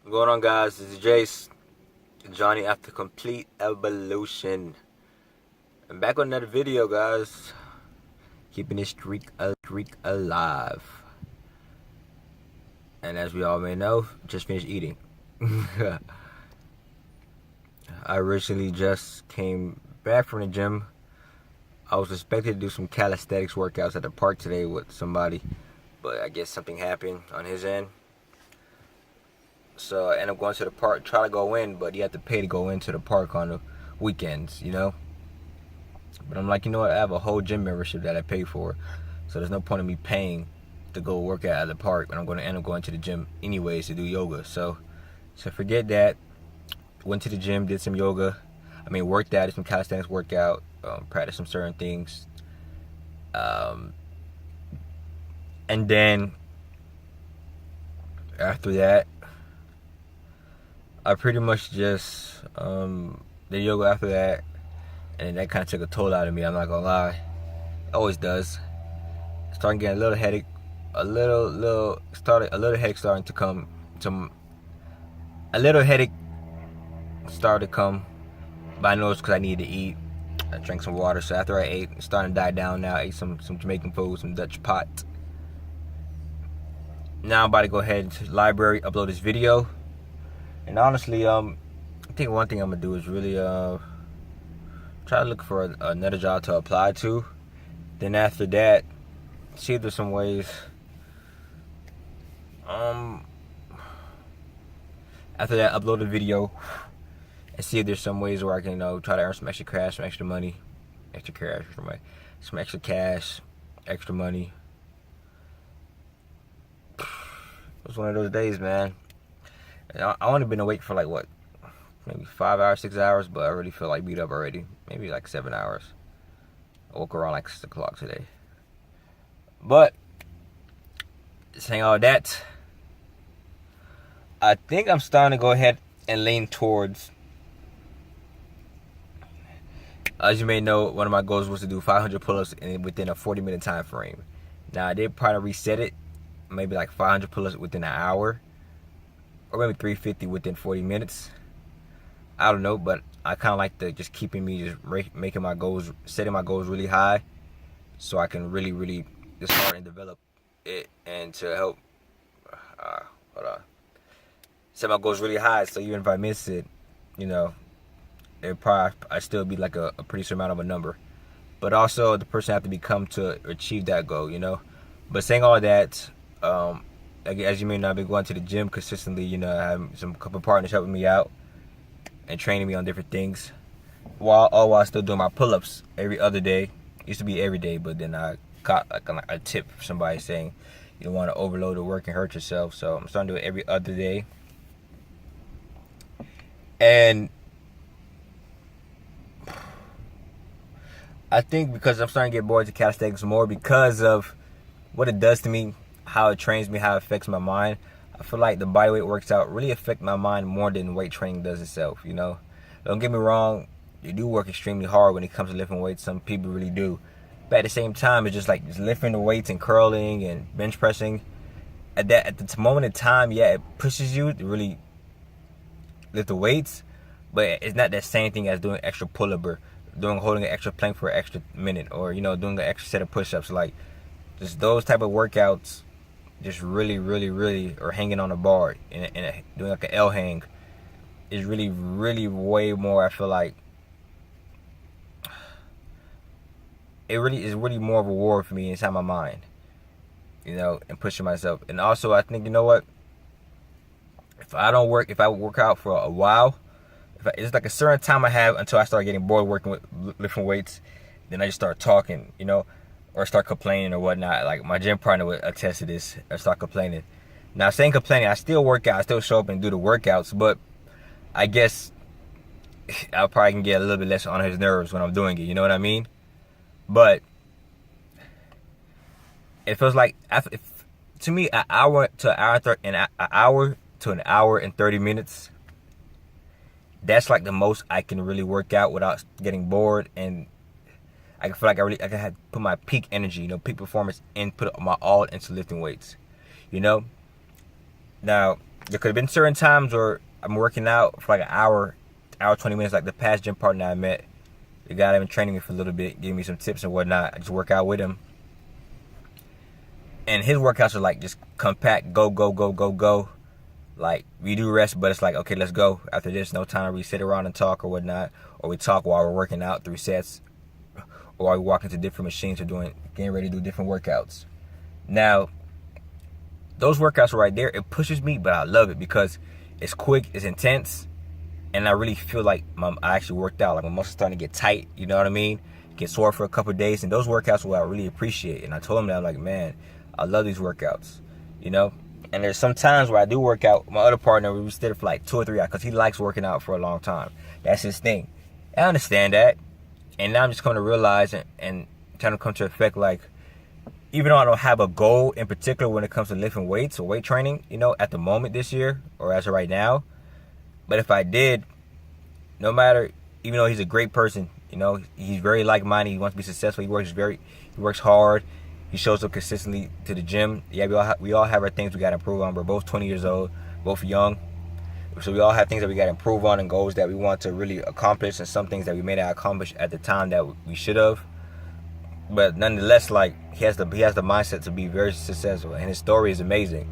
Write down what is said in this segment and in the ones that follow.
What's going on, guys? This is Jace, Johnny after complete evolution. I'm back with another video, guys. Keeping this streak alive. And as we all may know, just finished eating. I originally just came back from the gym. I was expected to do some calisthenics workouts at the park today with somebody, but I guess something happened on his end. So I ended up going to the park, try to go in, but you have to pay to go into the park on the weekends, But I'm like, you know what? I have a whole gym membership that I pay for, so there's no point in me paying to go work out at the park when I'm going to end up going to the gym anyways to do yoga. So forget that. Went to the gym, did some yoga. Worked out, did some calisthenics workout, practiced some certain things. And then after that, I pretty much just did yoga after that, and that kind of took a toll out of me. I'm not gonna lie, it always does. Starting getting a little headache, a little headache starting to come. A little headache started to come, but I know it's because I needed to eat. I drank some water, so after I ate, it's starting to die down now. I ate some Jamaican food, some Dutch pot. Now I'm about to go ahead to the library, upload this video. And honestly, I think one thing I'm gonna do is really try to look for another job to apply to. Then after that, see if there's some ways. After that, upload a video and see if there's some ways where I can, try to earn some extra cash, some extra money, some extra cash, extra money. It was one of those days, man. I only been awake for maybe 5 hours, 6 hours, but I already feel like beat up already. Maybe like 7 hours. I woke around like 6 o'clock today. But saying all that, I think I'm starting to go ahead and lean towards, as you may know, one of my goals was to do 500 pull-ups within a 40-minute time frame. Now I did probably reset it, maybe like 500 pull-ups within an hour, or maybe 350 within 40 minutes. I don't know, but I kind of like the just keeping me just making my goals, setting my goals really high, so I can really just start and develop it, and to help set my goals really high. So even if I miss it, it probably I still be like a pretty certain amount of a number. But also the person have to become to achieve that goal, But saying all that, as you may know, I've been going to the gym consistently. I have some couple partners helping me out and training me on different things, while still doing my pull-ups every other day. Used to be every day, but then I got a tip from somebody saying you don't want to overload the work and hurt yourself. So I'm starting to do it every other day. And I think because I'm starting to get bored to calisthenics more because of what it does to me, how it trains me, how it affects my mind. I feel like the bodyweight works out really affect my mind more than weight training does itself, Don't get me wrong, you do work extremely hard when it comes to lifting weights. Some people really do. But at the same time, it's just like just lifting the weights and curling and bench pressing. At the moment in time, yeah, it pushes you to really lift the weights, but it's not the same thing as doing extra pull-up or holding an extra plank for an extra minute, or doing an extra set of push-ups. Like just those type of workouts, just really or hanging on a bar and doing like an L hang is really way more. I feel like it really is more of a reward for me inside my mind, and pushing myself. And also I think, if I work out for a while, it's like a certain time I have until I start getting bored working with lifting weights, then I just start talking, or start complaining or whatnot. Like my gym partner would attest to this, or start complaining. Now saying complaining, I still work out, I still show up and do the workouts, but I guess I probably can get a little bit less on his nerves when I'm doing it, you know what I mean? But it feels like, to me, an hour to an hour and 30 minutes, that's like the most I can really work out without getting bored, and I feel like I can have put my peak energy, peak performance, and put my all into lifting weights, Now, there could have been certain times where I'm working out for like an hour, 20 minutes. Like the past gym partner I met, the guy that been training me for a little bit, giving me some tips and whatnot. I just work out with him. And his workouts are like just compact, go, go, go, go, go. Like, we do rest, but it's like, okay, let's go. After this, no time to really sit around and talk or whatnot. Or we talk while we're working out 3 sets. Or while we walk into different machines or getting ready to do different workouts. Now, those workouts right there, it pushes me, but I love it because it's quick, it's intense, and I really feel like I actually worked out. Like my muscles starting to get tight, you know what I mean? Get sore for a couple of days, and those workouts are what I really appreciate. And I told him that, I'm like, man, I love these workouts, you know? And there's some times where I do work out. My other partner, we stayed for like 2 or 3 hours because he likes working out for a long time. That's his thing. I understand that. And now I'm just coming to realize and trying to come to effect, like, even though I don't have a goal in particular when it comes to lifting weights or weight training, you know, at the moment this year or as of right now. But if I did, no matter, even though he's a great person, you know, he's very like-minded. He wants to be successful. He works hard. He shows up consistently to the gym. Yeah, we all have our things we got to improve on. We're both 20 years old, both young. So we all have things that we got to improve on and goals that we want to really accomplish, and some things that we may not accomplish at the time that we should have. But nonetheless, like, he has the mindset to be very successful, and his story is amazing.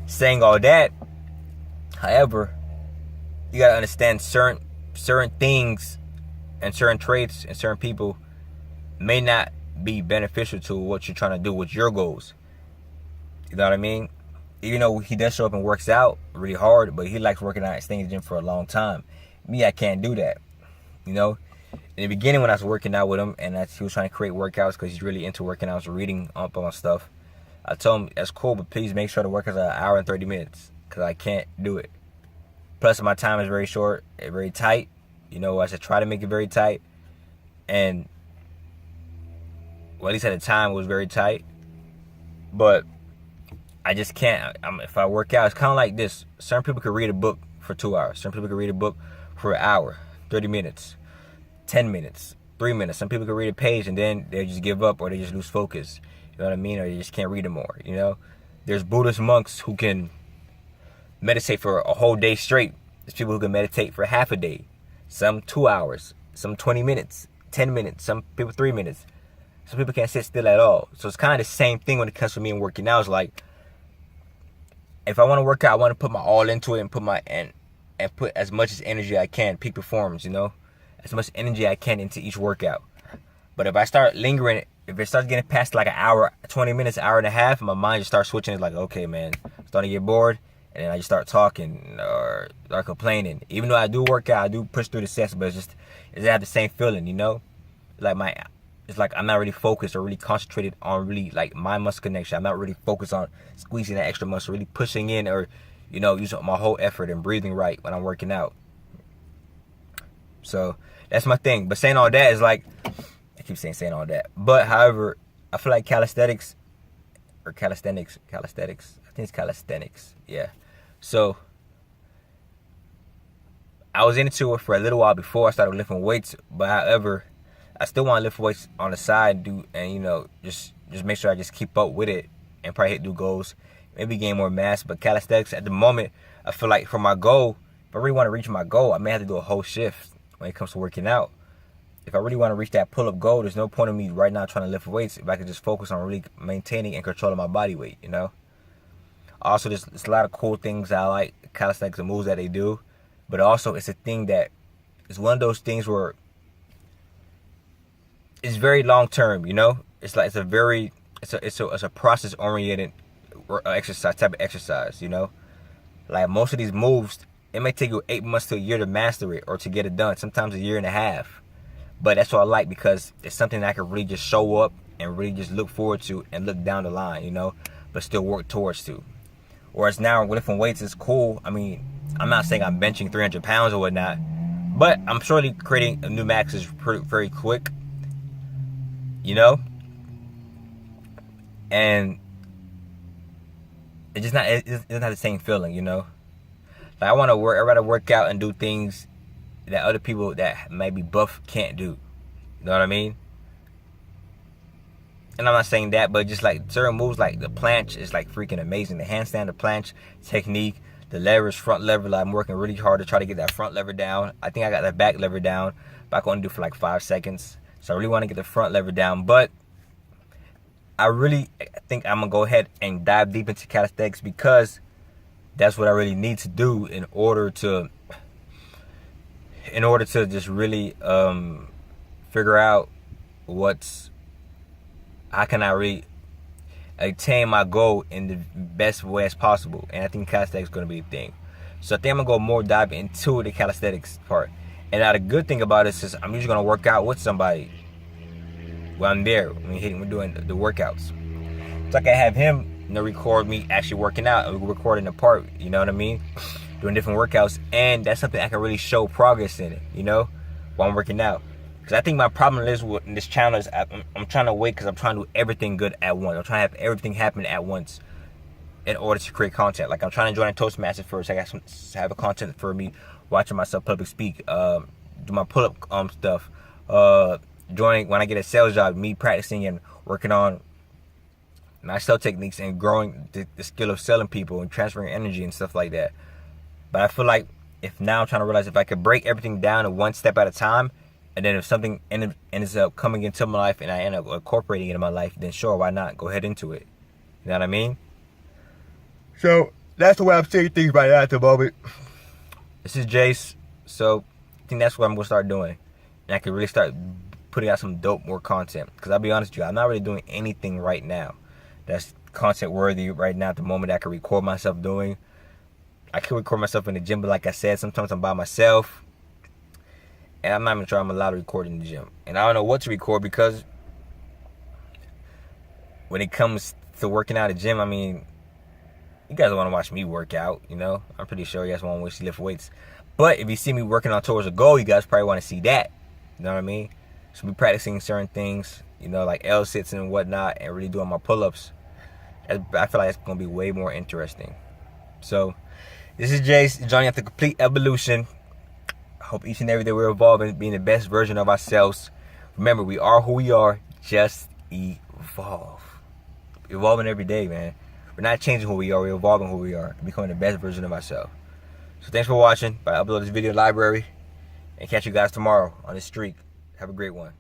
Saying all that, however, you got to understand certain things and certain traits and certain people may not be beneficial to what you're trying to do with your goals. You know what I mean? Even though he does show up and works out really hard, but he likes working out and staying in the gym for a long time. Me, I can't do that. You know? In the beginning when I was working out with him and he was trying to create workouts because he's really into working out, I was reading up on stuff. I told him, that's cool, but please make sure the workouts are an hour and 30 minutes because I can't do it. Plus, my time is very short, very tight. You know, I should try to make it very tight. And, well, at least at the time, it was very tight. But I just can't. If I work out, it's kind of like this. Certain people could read a book for 2 hours. Certain people could read a book for an hour, 30 minutes, 10 minutes, 3 minutes. Some people could read a page and then they just give up or they just lose focus. You know what I mean? Or they just can't read it more, you know? There's Buddhist monks who can meditate for a whole day straight. There's people who can meditate for half a day. Some 2 hours, some 20 minutes, 10 minutes, some people 3 minutes. Some people can't sit still at all. So it's kind of the same thing when it comes to me and working out. It's like, if I want to work out, I want to put my all into it and put as much as energy I can, peak performance, you know? As much energy I can into each workout. But if I start lingering, if it starts getting past like an hour, 20 minutes, hour and a half, my mind just starts switching. It's like, okay, man, I'm starting to get bored. And then I just start talking or start complaining. Even though I do work out, I do push through the sets, but it doesn't have the same feeling, you know? It's like I'm not really focused or really concentrated on really like my muscle connection. I'm not really focused on squeezing that extra muscle, really pushing in or, you know, using my whole effort and breathing right when I'm working out. So that's my thing. But saying all that is like, I keep saying all that. But however, I feel like calisthenics, I think it's calisthenics. Yeah. So I was into it for a little while before I started lifting weights. But however, I still want to lift weights on the side and you know, just make sure I just keep up with it and probably hit new goals. Maybe gain more mass. But calisthenics at the moment, I feel like for my goal, if I really want to reach my goal, I may have to do a whole shift when it comes to working out. If I really want to reach that pull-up goal, there's no point in me right now trying to lift weights if I could just focus on really maintaining and controlling my body weight, you know? Also, there's a lot of cool things I like, calisthenics and moves that they do. But also, it's a thing that it's one of those things where it's very long-term, you know? It's like it's a process-oriented exercise, type of exercise, you know? Like most of these moves, it may take you 8 months to a year to master it or to get it done. Sometimes a year and a half. But that's what I like because it's something that I can really just show up and really just look forward to and look down the line, you know, but still work towards to. Whereas now lifting weights is cool. I mean, I'm not saying I'm benching 300 pounds or whatnot, but I'm surely creating a new max is very quick, you know, and it's not the same feeling, you know. Like I'd rather work out and do things that other people that maybe buff can't do. You know what I mean? And I'm not saying that, but just like certain moves like the planche is like freaking amazing. The handstand, the planche technique, The leverage, front lever, I'm working really hard to try to get that front lever down. I think I got that back lever down, but I can only do for like 5 seconds. So I really want to get the front lever down, but I really think I'm gonna go ahead and dive deep into calisthenics because that's what I really need to do in order to just really figure out how can I really attain my goal in the best way as possible. And I think calisthenics is going to be a thing. So I think I'm going to go more dive into the calisthenics part. And now the good thing about this is I'm usually going to work out with somebody while I'm there. We're doing the workouts. So I can have him, record me actually working out. And we're recording the part, you know what I mean? Doing different workouts. And that's something I can really show progress in it, while I'm working out. Because I think my problem is with this channel is I'm trying to wait because I'm trying to do everything good at once. I'm trying to have everything happen at once in order to create content. Like I'm trying to join a Toastmasters first. I got to have a content for me watching myself public speak, do my pull-up stuff, joining when I get a sales job, me practicing and working on my sell techniques and growing the skill of selling people and transferring energy and stuff like that. But I feel like I'm trying to realize if I could break everything down in one step at a time, and then if something ends up coming into my life and I end up incorporating it in my life, then sure, why not? Go ahead into it. You know what I mean? So that's the way I'm seeing things right now at the moment. This is Jace. So I think that's what I'm going to start doing. And I can really start putting out some more content. Because I'll be honest with you, I'm not really doing anything right now that's content worthy right now at the moment that I can record myself doing. I can record myself in the gym, but like I said, sometimes I'm by myself. And I'm not even sure I'm allowed to record in the gym. And I don't know what to record because when it comes to working out at the gym, you guys want to watch me work out, I'm pretty sure you guys want to watch me lift weights. But if you see me working on towards a goal, you guys probably want to see that. You know what I mean? So be practicing certain things, like L-sits and whatnot, and really doing my pull-ups. I feel like it's going to be way more interesting. So this is Jace, joining at the complete evolution. Hope each and every day we're evolving, being the best version of ourselves. Remember, we are who we are. Just evolve. Evolving every day, man. We're not changing who we are. We're evolving who we are. Becoming the best version of ourselves. So thanks for watching. I upload this video library. And catch you guys tomorrow on this streak. Have a great one.